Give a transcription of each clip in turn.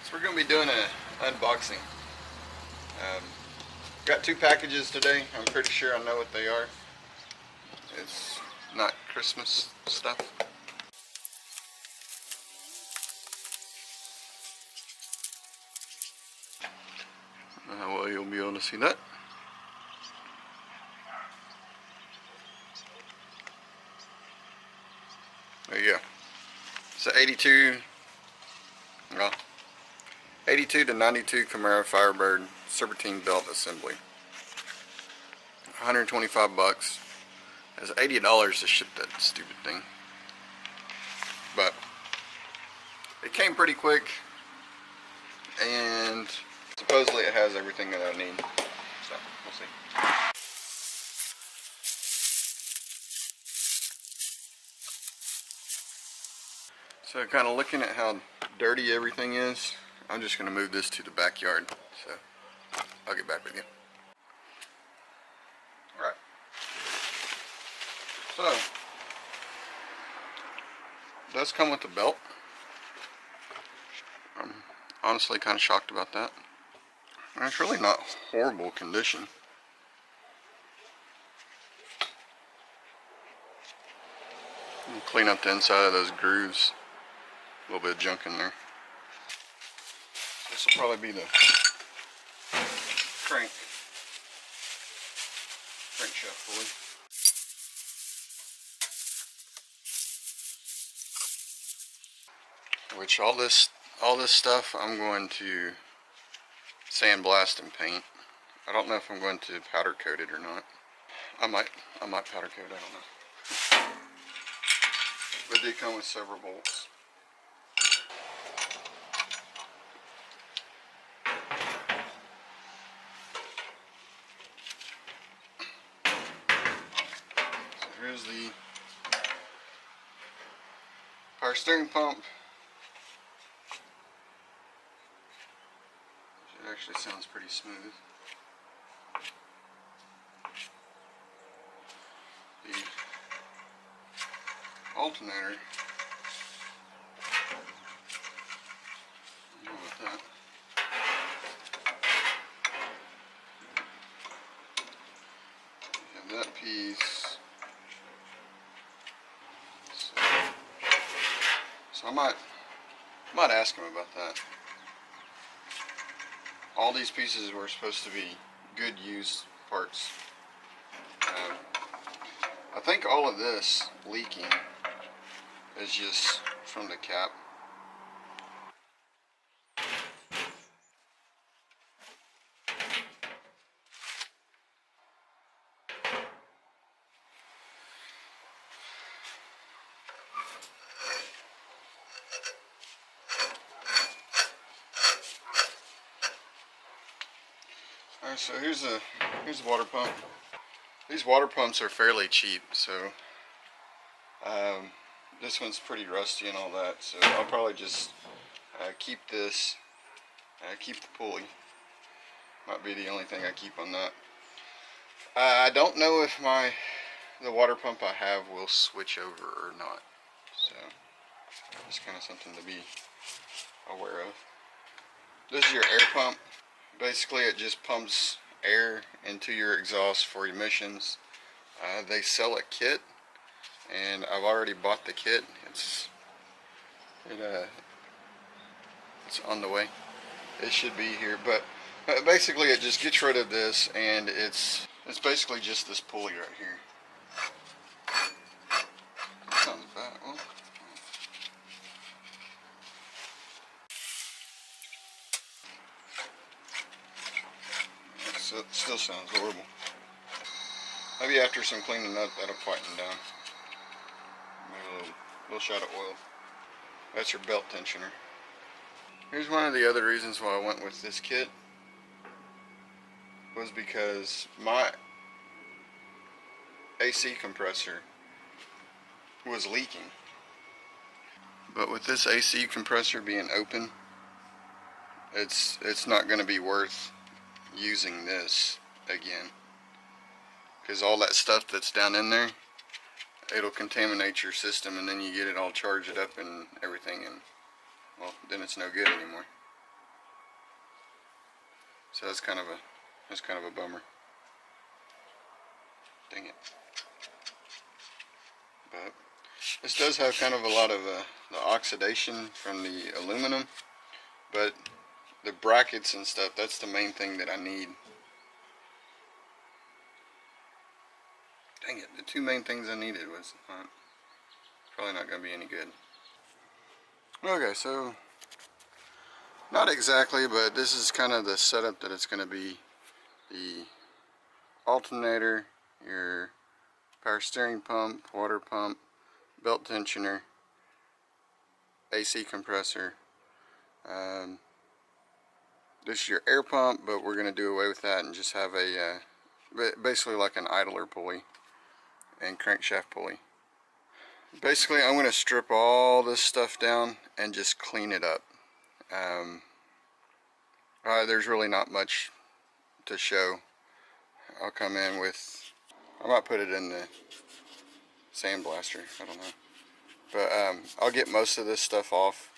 So we're going to be doing an unboxing. Got two packages today. I'm pretty sure I know what they are. It's not Christmas stuff. Well, you'll be able to see that. There you go. It's an 82 to 92 Camaro Firebird Serpentine Belt Assembly. 125 bucks. It's $80 to ship that stupid thing. But it came pretty quick, and supposedly it has everything that I need. So we'll see. So kind of looking at how dirty everything is, I'm just going to move this to the backyard. So I'll get back with you. Alright. So, it does come with a belt. I'm honestly kind of shocked about that. And it's really not horrible condition. I'll clean up the inside of those grooves. A little bit of junk in there. This will probably be the crankshaft pulley. Which all this stuff I'm going to sandblast and paint. I don't know if I'm going to powder coat it or not. I might powder coat it, I don't know. But they come with several bolts. Here's the power steering pump. It actually sounds pretty smooth. The alternator. I'll go with that. We have that piece. So I might ask him about that. All these pieces were supposed to be good used parts. I think all of this leaking is just from the cap. Alright, so here's the water pump. These water pumps are fairly cheap, so this one's pretty rusty and all that, so I'll probably just keep this, keep the pulley. Might be the only thing I keep on that. I don't know if the water pump I have will switch over or not, so just kind of something to be aware of. This is your air pump. Basically it just pumps air into your exhaust for emissions. They sell a kit, and I've already bought the kit. It's on the way. It should be here, but basically it just gets rid of this, and it's basically just this pulley right here. Sounds bad. Well, it still sounds horrible. Maybe after some cleaning up, that'll quieten down. Maybe a little shot of oil. That's your belt tensioner. Here's one of the other reasons why I went with this kit. Was because my AC compressor was leaking. But with this AC compressor being open, it's not going to be worth using this again, because all that stuff that's down in there, it'll contaminate your system, and then you get it all charged up and everything, and well, then it's no good anymore. So that's kind of a bummer. Dang it. But this does have kind of a lot of the oxidation from the aluminum, but the brackets and stuff, that's the main thing that I need. Dang it, the two main things I needed was probably not going to be any good. Okay, so not exactly, but this is kind of the setup that it's going to be. The alternator, your power steering pump, water pump, belt tensioner, AC compressor. This is your air pump, but we're going to do away with that and just have a basically like an idler pulley and crankshaft pulley. Basically, I'm going to strip all this stuff down and just clean it up. There's really not much to show. I'll come in with, I might put it in the sandblaster, I don't know. But I'll get most of this stuff off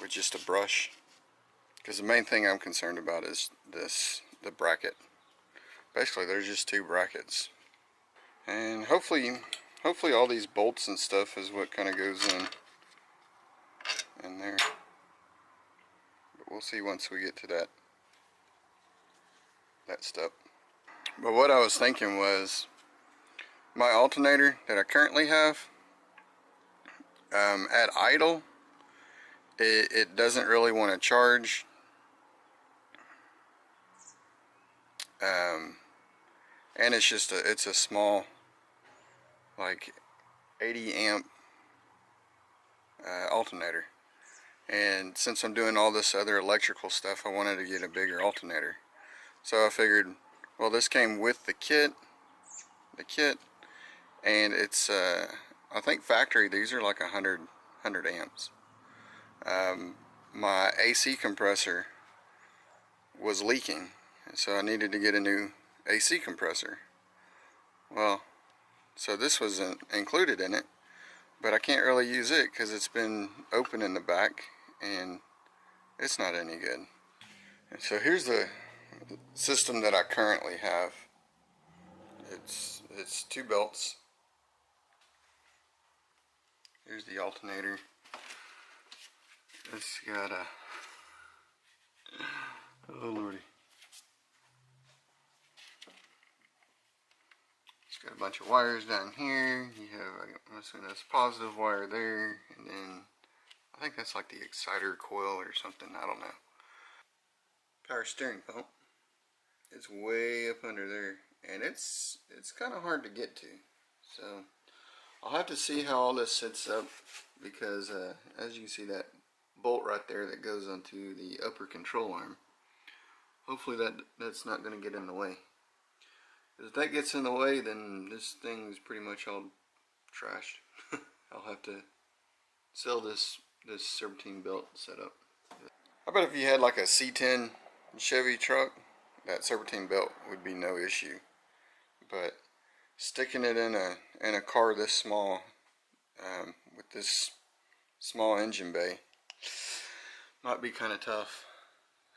with just a brush, because the main thing I'm concerned about is the bracket. Basically, there's just two brackets. And hopefully all these bolts and stuff is what kind of goes in there. But we'll see once we get to that step. But what I was thinking was, my alternator that I currently have, at idle, it doesn't really want to charge. And it's just it's a small, like 80 amp alternator. And since I'm doing all this other electrical stuff, I wanted to get a bigger alternator. So I figured, well, this came with the kit, and it's I think factory, these are like 100 amps. My AC compressor was leaking, so I needed to get a new AC compressor. Well, so this was included in it, but I can't really use it because it's been open in the back and it's not any good. And so here's the system that I currently have. It's two belts. Here's the alternator. It's got a, oh lordy. It's got a bunch of wires down here. You have this positive wire there, and then I think that's like the exciter coil or something, I don't know. Power steering pump. It's way up under there, and it's kind of hard to get to. So I'll have to see how all this sets up, because as you can see, that bolt right there that goes onto the upper control arm, hopefully that's not going to get in the way. If that gets in the way, then this thing is pretty much all trashed. I'll have to sell this Serpentine belt setup. I bet if you had like a C10 Chevy truck, that Serpentine belt would be no issue. But sticking it in a car this small, with this small engine bay, might be kind of tough.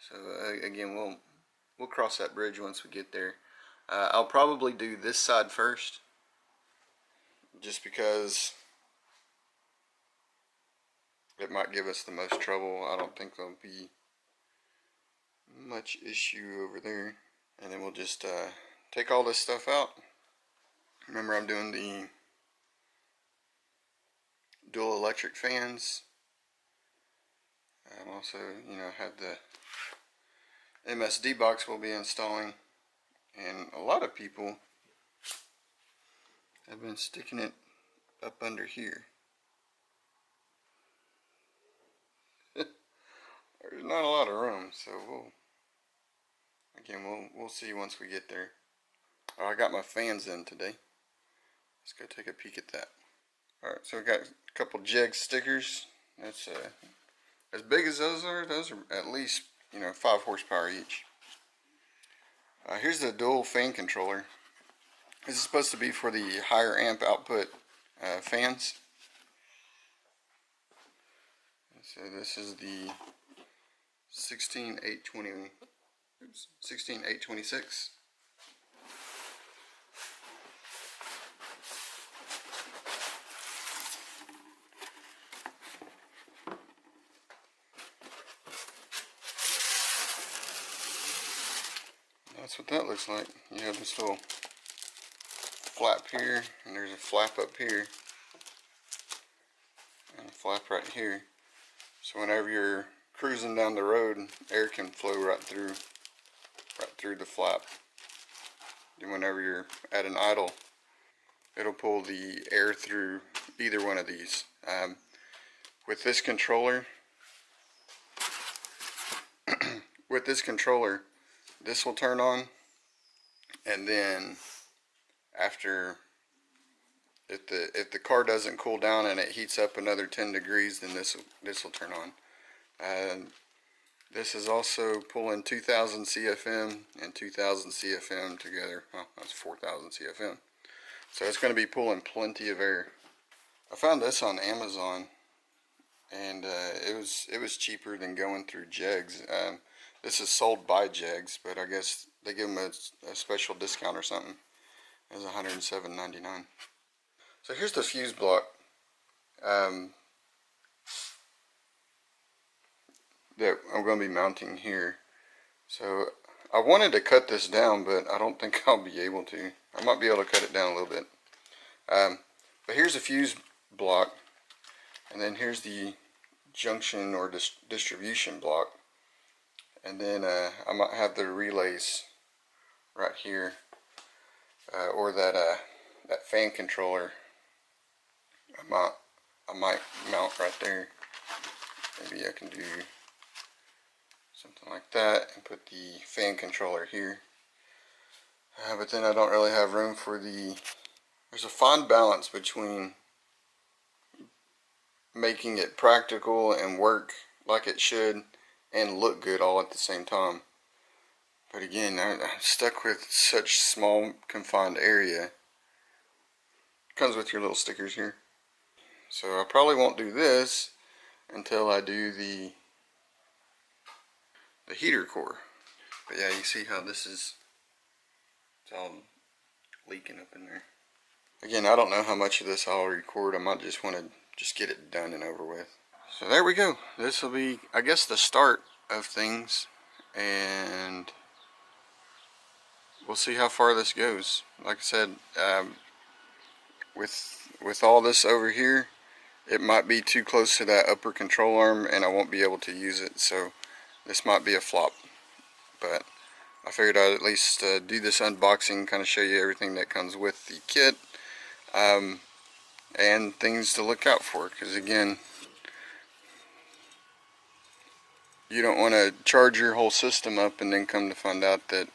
So again, we'll cross that bridge once we get there. I'll probably do this side first, just because it might give us the most trouble. I don't think there'll be much issue over there. And then we'll just take all this stuff out. Remember, I'm doing the dual electric fans. I'm also, have the MSD box we'll be installing. And a lot of people have been sticking it up under here. There's not a lot of room, so we'll see once we get there. Oh, I got my fans in today. Let's go take a peek at that. Alright, so we got a couple Jeg stickers. That's as big as those are at least 5 horsepower each. Here's the dual fan controller. This is supposed to be for the higher amp output fans. So this is the 16820 oops, 16826. That's what that looks like. You have this little flap here, and there's a flap up here, and a flap right here. So whenever you're cruising down the road, air can flow right through the flap. And whenever you're at an idle, it'll pull the air through either one of these. With this controller, this will turn on, and then after, if the car doesn't cool down and it heats up another 10 degrees, then this will turn on. This is also pulling 2000 CFM and 2000 CFM together. Well, that's 4000 CFM. So it's going to be pulling plenty of air. I found this on Amazon, and it was cheaper than going through Jegs. This is sold by Jegs, but I guess they give them a special discount or something. It was $107.99. So here's the fuse block that I'm going to be mounting here. So I wanted to cut this down, but I don't think I'll be able to. I might be able to cut it down a little bit. But here's the fuse block, and then here's the junction or distribution block. And then I might have the relays right here, or that fan controller. I might mount right there. Maybe I can do something like that and put the fan controller here. But then I don't really have room for there's a fine balance between making it practical and work like it should and look good all at the same time. But again, I'm stuck with such small confined area. Comes with your little stickers here. So I probably won't do this until I do the heater core. But yeah, you see how this is, it's all leaking up in there. Again, I don't know how much of this I'll record. I might just want to get it done and over with. So there we go. This will be, I guess, the start of things, and we'll see how far this goes. Like I said, with all this over here, it might be too close to that upper control arm and I won't be able to use it, so this might be a flop. But I figured I'd at least do this unboxing, kind of show you everything that comes with the kit, and things to look out for, because again, you don't want to charge your whole system up and then come to find out that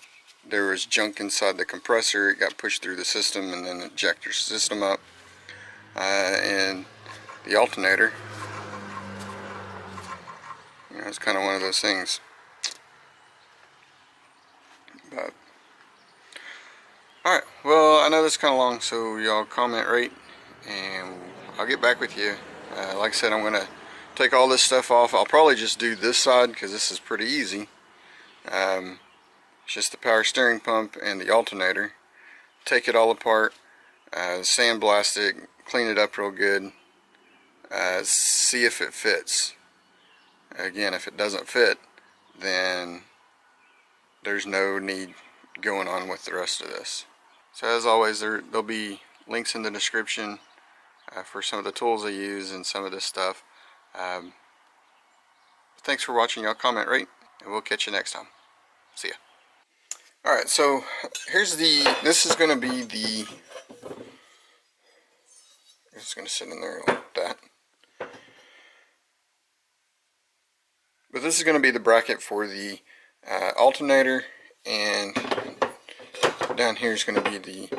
there was junk inside the compressor. It got pushed through the system and then it jacked your system up. And the alternator, you know, it's kind of one of those things. But alright, well, I know this is kind of long, so y'all comment, rate, and I'll get back with you. Like I said, I'm going to take all this stuff off. I'll probably just do this side because this is pretty easy. It's just the power steering pump and the alternator. Take it all apart, sandblast it, clean it up real good, see if it fits. Again, if it doesn't fit, then there's no need going on with the rest of this. So as always, there'll be links in the description for some of the tools I use and some of this stuff. Thanks for watching. Y'all comment, rate, and we'll catch you next time. See ya. Alright, so here's this is going to be it's going to sit in there like that. But this is going to be the bracket for the alternator, and down here is going to be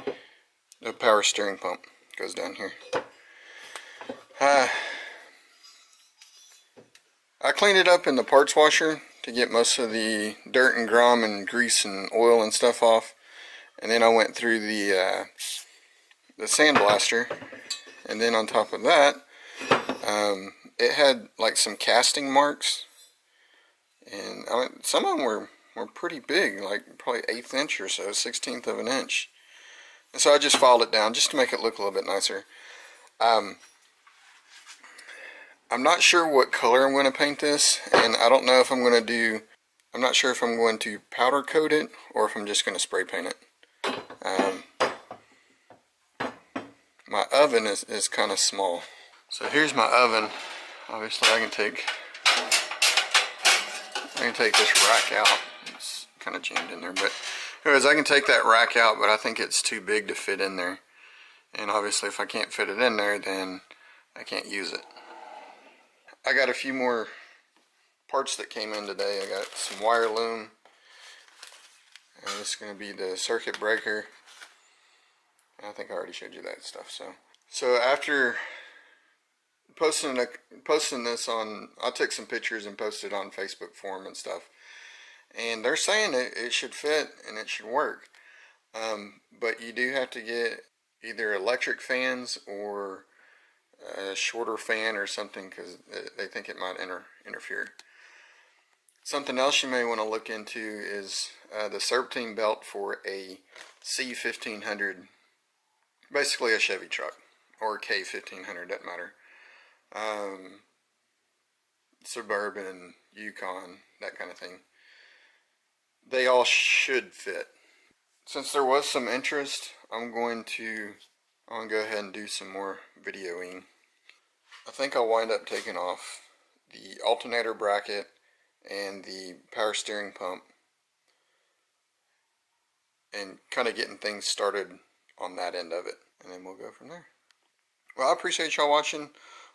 the power steering pump. It goes down here. I cleaned it up in the parts washer to get most of the dirt and grime and grease and oil and stuff off, and then I went through the sandblaster, and then on top of that, it had like some casting marks, and some of them were were pretty big, like probably 1/8 inch or so, 1/16 of an inch. And so I just filed it down just to make it look a little bit nicer. I'm not sure what color I'm going to paint this, and I don't know if I'm going to do, I'm not sure if I'm going to powder coat it or if I'm just going to spray paint it. My oven is kind of small. So here's my oven. Obviously I can take this rack out. It's kind of jammed in there, but anyways, I can take that rack out, but I think it's too big to fit in there. And obviously if I can't fit it in there, then I can't use it. I got a few more parts that came in today. I got some wire loom, and this is going to be the circuit breaker. I think I already showed you that stuff. So after posting this on, I took some pictures and posted on Facebook forum and stuff, and they're saying it should fit and it should work, but you do have to get either electric fans or a shorter fan or something, because they think it might interfere. Something else you may want to look into is the Serpentine belt for a C1500, basically a Chevy truck, or K1500, doesn't matter. Suburban, Yukon, that kind of thing. They all should fit. Since there was some interest, I'm going to go ahead and do some more videoing. I think I'll wind up taking off the alternator bracket and the power steering pump and kind of getting things started on that end of it, and then we'll go from there. Well, I appreciate y'all watching.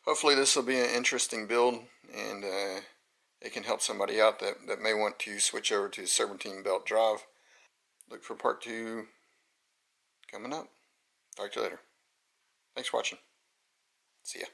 Hopefully this will be an interesting build, and it can help somebody out that may want to switch over to Serpentine Belt Drive. Look for part 2 coming up. Talk to you later. Thanks for watching. See ya.